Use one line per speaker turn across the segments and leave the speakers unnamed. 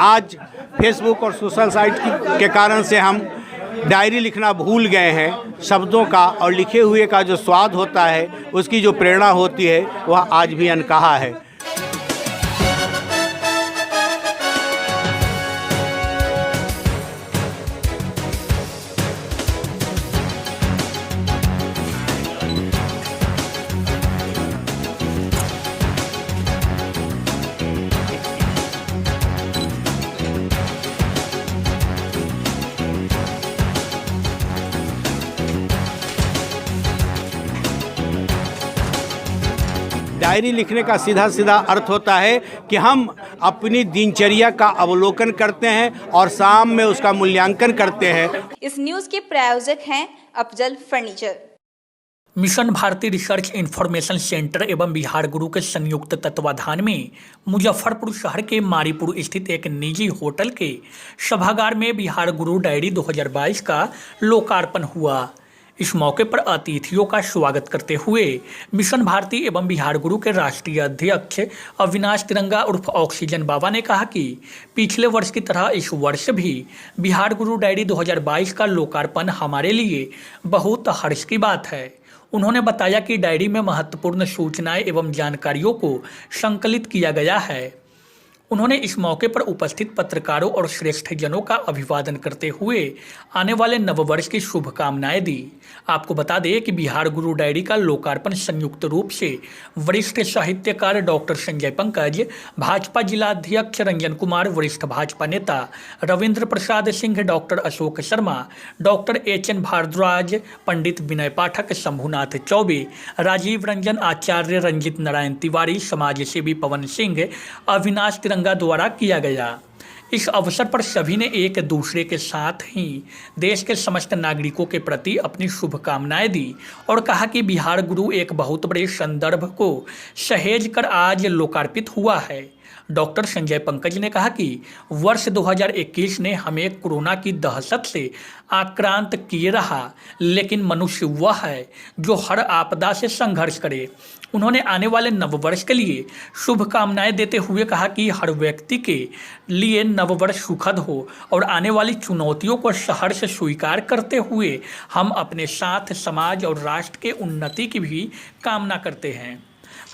आज फेसबुक और social site के कारण से हम डायरी लिखना भूल गए हैं। शब्दों का और लिखे हुए का जो स्वाद होता है, उसकी जो प्रेरणा होती है, वह आज भी अनकहा है। डायरी लिखने का सीधा सीधा अर्थ होता है कि हम अपनी दिनचर्या का अवलोकन करते हैं और शाम में उसका मूल्यांकन करते हैं।
इस न्यूज़ के प्रायोजक हैं Afzal furniture.
Mission Bharti research information centre एवं बिहार गुरु के संयुक्त तत्वाधान में मुजफ्फरपुर शहर के मारीपुर स्थित एक निजी होटल के सभागार में बिहार गुरु डायरी 2022 का लोकार्पण हुआ। इस मौके पर अतिथियों का स्वागत करते हुए मिशन भारती एवं बिहार गुरु के राष्ट्रीय अध्यक्ष अविनाश तिरंगा उर्फ ऑक्सीजन बाबा ने कहा कि पिछले वर्ष की तरह इस वर्ष भी बिहार गुरु डायरी 2022 का लोकार्पण हमारे लिए बहुत हर्ष की बात है। उन्होंने बताया कि डायरी में महत्वपूर्ण सूचनाएं एवं जानकारियों को संकलित किया गया है। उन्होंने इस मौके पर उपस्थित पत्रकारों और श्रेष्ठजनों का अभिवादन करते हुए आने वाले नववर्ष की शुभकामनाएं दी। आपको बता दें कि बिहार गुरु डायरी का लोकार्पण संयुक्त रूप से वरिष्ठ साहित्यकार डॉक्टर संजय पंकज, भाजपा जिला अध्यक्ष रंजन कुमार, वरिष्ठ भाजपा नेता Ravindra Prasad Singh, doctor Ashok Sharma, doctor H N. Bhardwaj, Pandit Vinay Pathak, Shambhunath Choubey, Rajiv Ranjan, Acharya Ranjit Narayan Tiwari, समाज सेवी पवन सिंह, अविनाश तिरंगा द्वारा किया गया। इस अवसर पर सभी ने एक दूसरे के साथ ही देश के समस्त नागरिकों के प्रति अपनी शुभकामनाएं दी और कहा कि बिहार गुरु एक बहुत बड़े संदर्भ को सहेज कर आज लोकार्पित हुआ है। डॉक्टर संजय पंकज ने कहा कि वर्ष 2021 ने हमें कोरोना की दहशत से आक्रांत किए रहा, लेकिन मनुष्य वह है जो हर आपदा से संघर्ष करे। उन्होंने आने वाले नववर्ष के लिए शुभकामनाएं देते हुए कहा कि हर व्यक्ति के लिए नववर्ष सुखद हो और आने वाली चुनौतियों को सहर्ष स्वीकार करते हुए हम अपने साथ समाज और राष्ट्र के उन्नति की भी कामना करते हैं।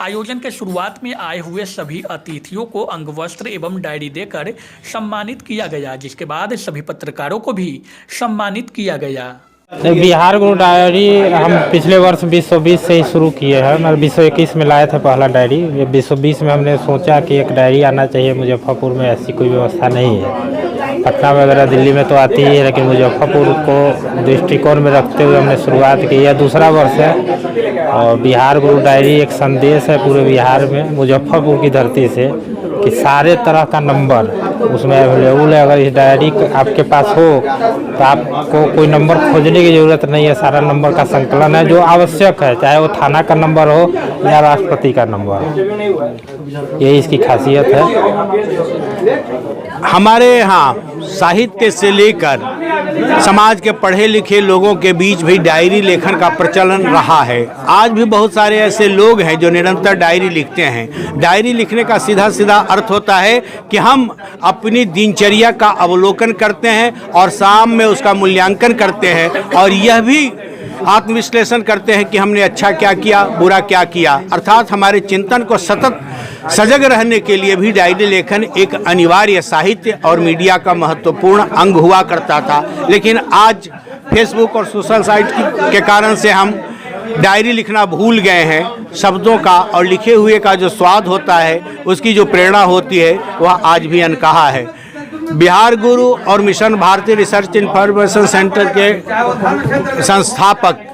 आयोजन के शुरुआत में आए हुए सभी अतिथियों को अंगवस्त्र एवं डायरी देकर सम्मानित किया गया, जिसके बाद सभी पत्रकारों को भी सम्मानित किया गया।
बिहार गुरु डायरी हम पिछले वर्ष 2020 से ही शुरू किए हैं। मतलब 2021 में लाए थे पहला डायरी। ये 2020 में हमने सोचा कि एक डायरी आना चाहिए। मुजफ्फरपुर में ऐसी कोई व्यवस्था नहीं है। पटना वगैरह दिल्ली में तो आती ही है, लेकिन मुजफ्फरपुर को दृष्टिकोण में रखते हुए हमने शुरुआत की। यह दूसरा वर्ष है और बिहार गुरु डायरी एक संदेश है पूरे बिहार में, मुजफ्फरपुर की धरती से, कि सारे तरह का नंबर उसमें अवेलेबल है। अगर इस डायरी आपके पास हो तो आपको कोई नंबर खोजने की ज़रूरत नहीं है। सारा नंबर का संकलन है जो आवश्यक है, चाहे वो थाना का नंबर हो या राष्ट्रपति का नंबर हो। यही इसकी खासियत है।
हमारे यहाँ साहित्य से लेकर समाज के पढ़े लिखे लोगों के बीच भी डायरी लेखन का प्रचलन रहा है। आज भी बहुत सारे ऐसे लोग हैं जो निरंतर डायरी लिखते हैं। डायरी लिखने का सीधा सीधा अर्थ होता है कि हम अपनी दिनचर्या का अवलोकन करते हैं और शाम में उसका मूल्यांकन करते हैं और यह भी आत्मविश्लेषण करते हैं कि हमने अच्छा क्या किया, बुरा क्या किया। अर्थात हमारे चिंतन को सतत सजग रहने के लिए भी डायरी लेखन एक अनिवार्य साहित्य और मीडिया का महत्वपूर्ण अंग हुआ करता था। लेकिन आज फेसबुक और सोशल साइट के कारण से हम डायरी लिखना भूल गए हैं। शब्दों का और लिखे हुए का जो स्वाद होता है, उसकी जो प्रेरणा होती है, वह आज भी अनकहा है। बिहार गुरु और mission Bharti research information centre के संस्थापक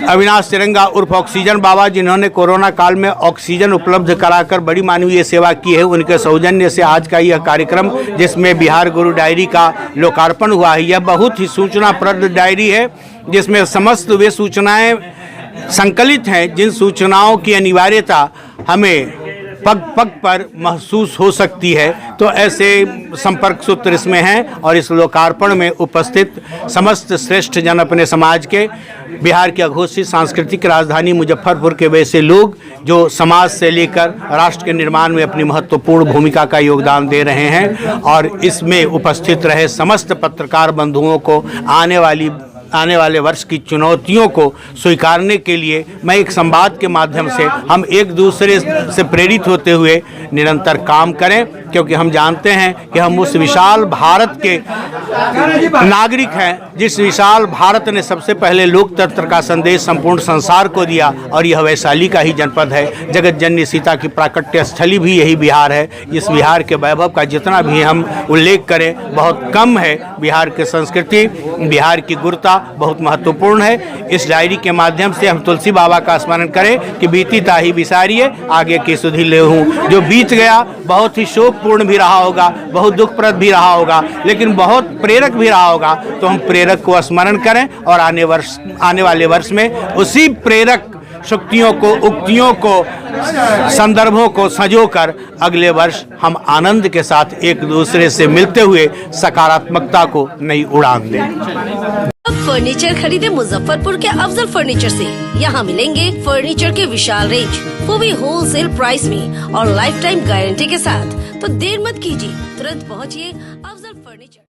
अविनाश तिरंगा उर्फ ऑक्सीजन बाबा, जिन्होंने कोरोना काल में ऑक्सीजन उपलब्ध कराकर बड़ी मानवीय सेवा की है, उनके सौजन्य से आज का यह कार्यक्रम जिसमें बिहार गुरु डायरी का लोकार्पण हुआ है, यह बहुत ही सूचनाप्रद डायरी है जिसमें समस्त वे सूचनाएं संकलित हैं जिन सूचनाओं की अनिवार्यता हमें पग पग पर महसूस हो सकती है। तो ऐसे संपर्क सूत्र इसमें हैं और इस लोकार्पण में उपस्थित समस्त श्रेष्ठ जन अपने समाज के, बिहार की अघोषित सांस्कृतिक राजधानी मुजफ्फरपुर के वैसे लोग जो समाज से लेकर राष्ट्र के निर्माण में अपनी महत्वपूर्ण भूमिका का योगदान दे रहे हैं, और इसमें उपस्थित रहे समस्त पत्रकार बंधुओं को आने वाले वर्ष की चुनौतियों को स्वीकारने के लिए मैं एक संवाद के माध्यम से हम एक दूसरे से प्रेरित होते हुए निरंतर काम करें, क्योंकि हम जानते हैं कि हम उस विशाल भारत के नागरिक हैं जिस विशाल भारत ने सबसे पहले लोकतंत्र का संदेश संपूर्ण संसार को दिया, और यह वैशाली का ही जनपद है। जगत जननी सीता की प्राकट्य स्थली भी यही बिहार है। इस बिहार के वैभव का जितना भी हम उल्लेख करें बहुत कम है। बिहार की संस्कृति, बिहार की गुरुता बहुत महत्वपूर्ण है। इस डायरी के माध्यम से हम तुलसी बाबा का स्मरण करें कि बीती ताही बिसारिए आगे की सुधि लेहूं। जो बीत गया बहुत ही शोकपूर्ण भी रहा होगा, बहुत दुखप्रद भी रहा होगा, लेकिन बहुत प्रेरक भी रहा होगा। तो हम प्रेरक को स्मरण करें और आने वाले वर्ष में उसी प्रेरक शक्तियों को, उक्तियों को, संदर्भों को संजोकर अगले वर्ष हम आनंद के साथ एक दूसरे से मिलते हुए सकारात्मकता को नई उड़ान दें।
अब फर्नीचर खरीदे मुजफ्फरपुर के अफजल फर्नीचर से। यहाँ मिलेंगे फर्नीचर के विशाल रेंज, वो भी होलसेल प्राइस में और लाइफ टाइम गारंटी के साथ। तो देर मत कीजिए, तुरंत पहुँचिए अफजल फर्नीचर।